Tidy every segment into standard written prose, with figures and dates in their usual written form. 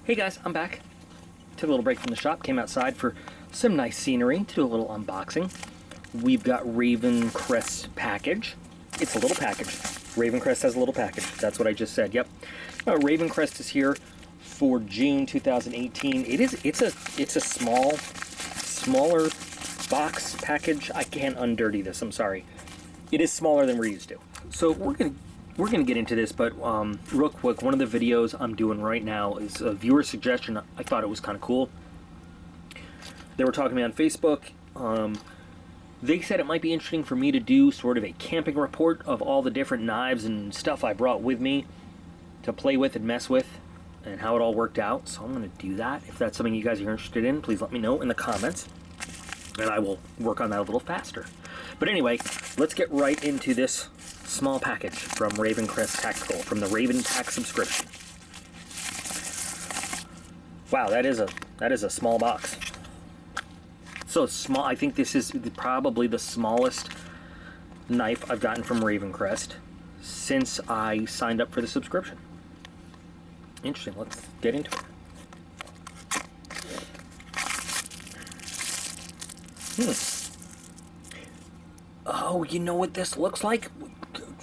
Hey guys, I'm back. Took a little break from the shop, came outside for some nice scenery to do a little unboxing. We've got Ravencrest package. It's a little package. Ravencrest has a little package. That's what I just said. Yep. Ravencrest is here for June 2018. It's a smaller box package. I can't undirty this. I'm sorry. It is smaller than we're used to. So we're gonna get into this, but real quick, one of the videos I'm doing right now is a viewer suggestion. I thought it was kind of cool. They were talking to me on Facebook. They said it might be interesting for me to do sort of a camping report of all the different knives and stuff I brought with me to play with and mess with and how it all worked out. So I'm going to do that. If that's something you guys are interested in, please let me know in the comments and I will work on that a little faster. But anyway, let's get right into this small package from Ravencrest Tactical from the Ravenpac subscription. Wow, that is a small box. So small. I think this is probably the smallest knife I've gotten from Ravencrest since I signed up for the subscription. Interesting. Let's get into it. Oh, you know what this looks like?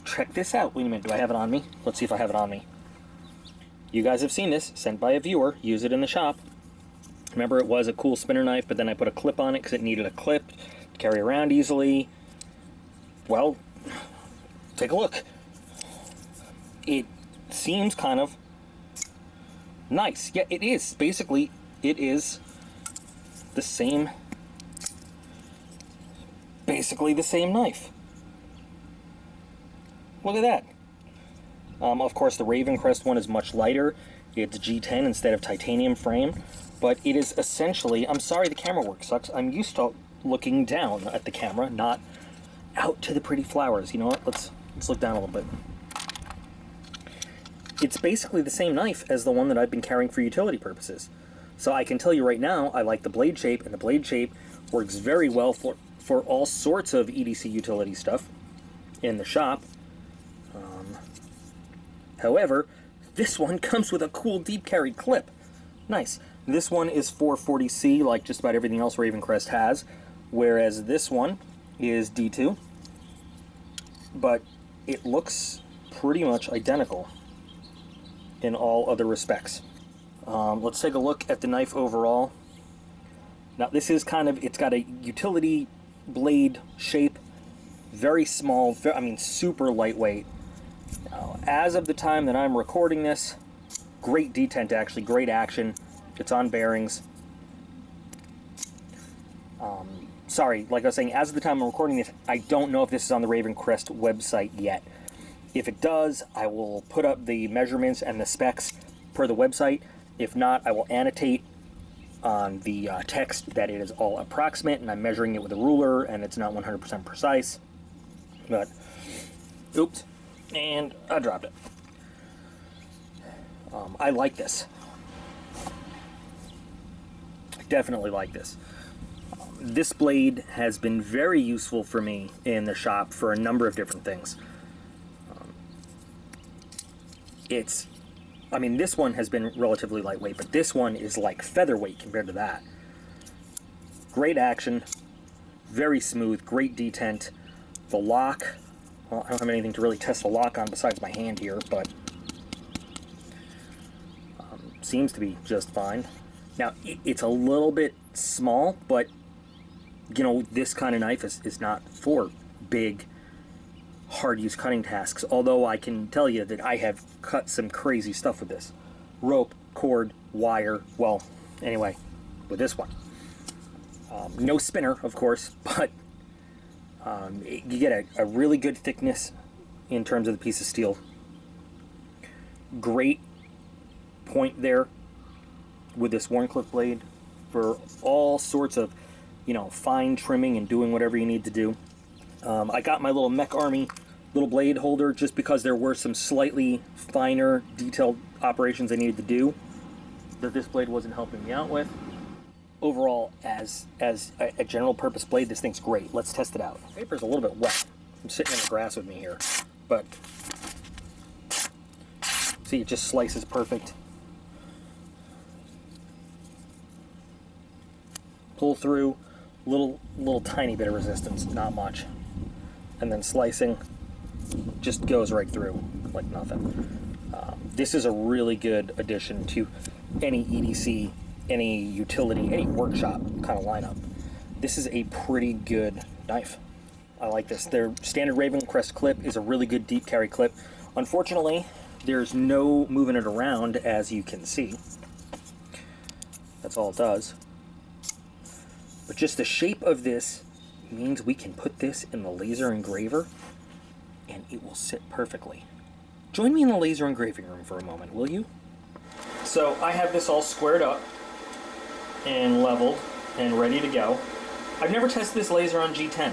Check this out. Wait a minute. Do I have it on me? Let's see if I have it on me. You guys have seen this. Sent by a viewer. Use it in the shop. Remember, it was a cool spinner knife, but then I put a clip on it because it needed a clip to carry around easily. Well, take a look. It seems kind of nice. Yeah, it is. Basically, it is the same, basically the same knife. Look at that. Of course, the Ravencrest one is much lighter. It's G10 instead of titanium frame. But it is essentially, I'm sorry the camera work sucks. I'm used to looking down at the camera, not out to the pretty flowers. You know what? Let's look down a little bit. It's basically the same knife as the one that I've been carrying for utility purposes. So I can tell you right now, I like the blade shape, and the blade shape works very well for all sorts of EDC utility stuff in the shop. However, this one comes with a cool deep carry clip. Nice. This one is 440C, like just about everything else Ravencrest has, whereas this one is D2, but it looks pretty much identical in all other respects. Let's take a look at the knife overall. Now this is it's got a utility blade shape, very small, super lightweight. Now, as of the time that I'm recording this, great detent actually, great action. It's on bearings. Sorry, like I was saying, as of the time I'm recording this, I don't know if this is on the Ravencrest website yet. If it does, I will put up the measurements and the specs per the website. If not, I will annotate on the text that it is all approximate and I'm measuring it with a ruler and it's not 100% precise. But, oops, and I dropped it. I like this. Definitely like this. This blade has been very useful for me in the shop for a number of different things. This one has been relatively lightweight, but this one is like featherweight compared to that. Great action, very smooth, great detent. The lock, well, I don't have anything to really test the lock on besides my hand here, but seems to be just fine. Now, it's a little bit small, but, you know, this kind of knife is not for big, hard-use cutting tasks, although I can tell you that I have cut some crazy stuff with this. Rope, cord, wire, well, anyway, with this one. No spinner, of course, but you get a really good thickness in terms of the piece of steel. Great point there with this Wharncliffe blade for all sorts of, you know, fine trimming and doing whatever you need to do. I got my little Mech Army little blade holder just because there were some slightly finer, detailed operations I needed to do that this blade wasn't helping me out with. Overall, as a general purpose blade, this thing's great. Let's test it out. The paper's a little bit wet. I'm sitting in the grass with me here, but see, it just slices perfect. pull through, little tiny bit of resistance, not much. And then slicing just goes right through like nothing. This is a really good addition to any EDC, any utility, any workshop kind of lineup. This is a pretty good knife. I like this. Their standard Ravencrest clip is a really good deep carry clip. Unfortunately, there's no moving it around, as you can see. That's all it does. But just the shape of this means we can put this in the laser engraver and it will sit perfectly. Join me in the laser engraving room for a moment, will you? So I have this all squared up and leveled and ready to go. I've never tested this laser on G10,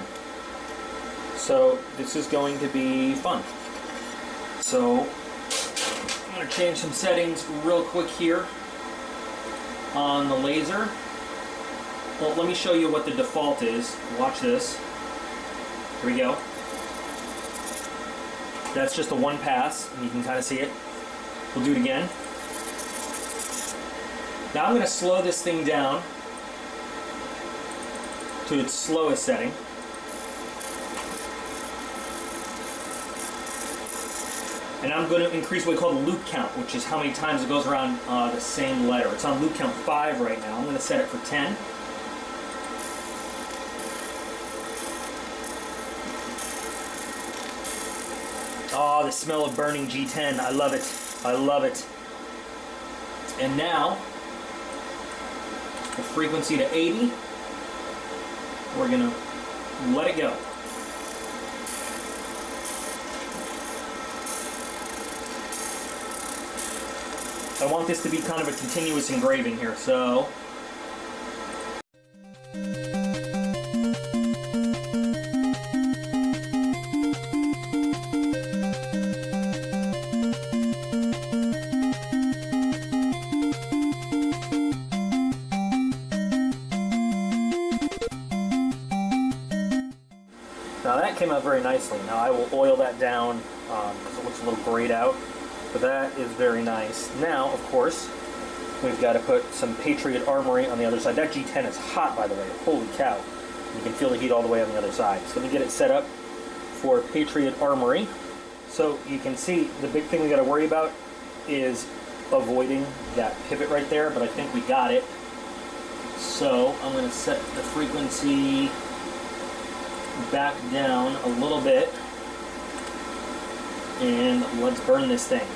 so this is going to be fun. So I'm going to change some settings real quick here on the laser. Well, let me show you what the default is. Watch this. Here we go. That's just a one pass, and you can kind of see it. We'll do it again. Now I'm going to slow this thing down to its slowest setting. And I'm going to increase what we call the loop count, which is how many times it goes around the same letter. It's on loop count 5 right now. I'm going to set it for 10. Oh, the smell of burning G10. I love it. I love it. And now, the frequency to 80. We're going to let it go. I want this to be kind of a continuous engraving here, so now that came out very nicely. Now I will oil that down because it looks a little grayed out, but that is very nice. Now, of course, we've got to put some Patriot Armory on the other side. That G10 is hot, by the way. Holy cow. You can feel the heat all the way on the other side. So let me get it set up for Patriot Armory. So you can see the big thing we got to worry about is avoiding that pivot right there, but I think we got it. So I'm going to set the frequency back down a little bit, and let's burn this thing.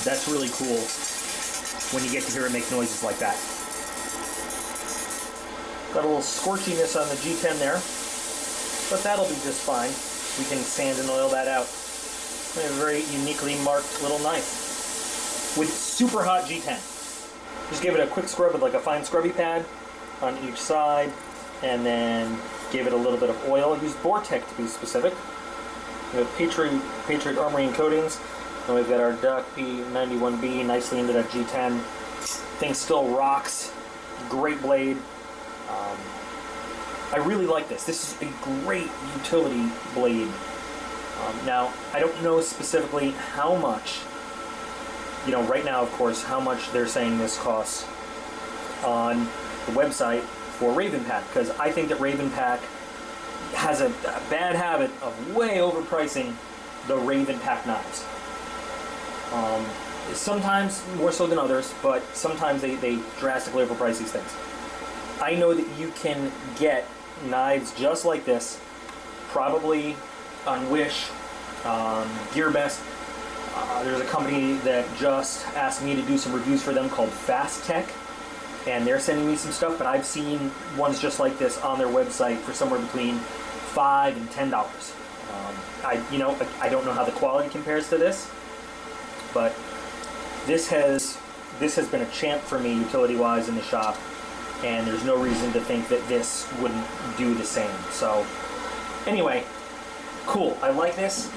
That's really cool when you get to hear it make noises like that. Got a little scorchiness on the G10 there, but that'll be just fine. We can sand and oil that out. We have a very uniquely marked little knife with super hot G10. Just give it a quick scrub with like a fine scrubby pad on each side, and then give it a little bit of oil. Use Vortex to be specific. We have Patriot Armory and coatings. And we've got our Duck P91B nicely into that G10. Thing still rocks. Great blade. I really like this. This is a great utility blade. Now, I don't know specifically how much, right now, of course, how much they're saying this costs on the website for Ravenpac, because I think that Ravenpac has a bad habit of way overpricing the Ravenpac knives. Sometimes more so than others, but sometimes they drastically overprice these things. I know that you can get knives just like this, probably on Wish, GearBest. There's a company that just asked me to do some reviews for them called Fast Tech, and they're sending me some stuff, but I've seen ones just like this on their website for somewhere between $5 and $10. I don't know how the quality compares to this, but this has been a champ for me utility-wise in the shop, and there's no reason to think that this wouldn't do the same. So anyway, cool. I like this.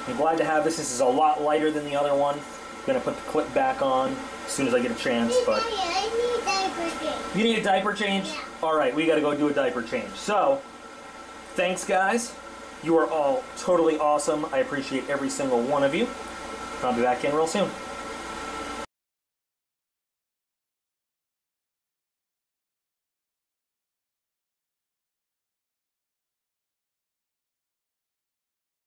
I'm glad to have this. This is a lot lighter than the other one. I'm gonna put the clip back on as soon as I get a chance. But I need diaper change. you need a diaper change? Yeah. All right, we gotta go do a diaper change. So, thanks guys. You are all totally awesome. I appreciate every single one of you. I'll be back in real soon.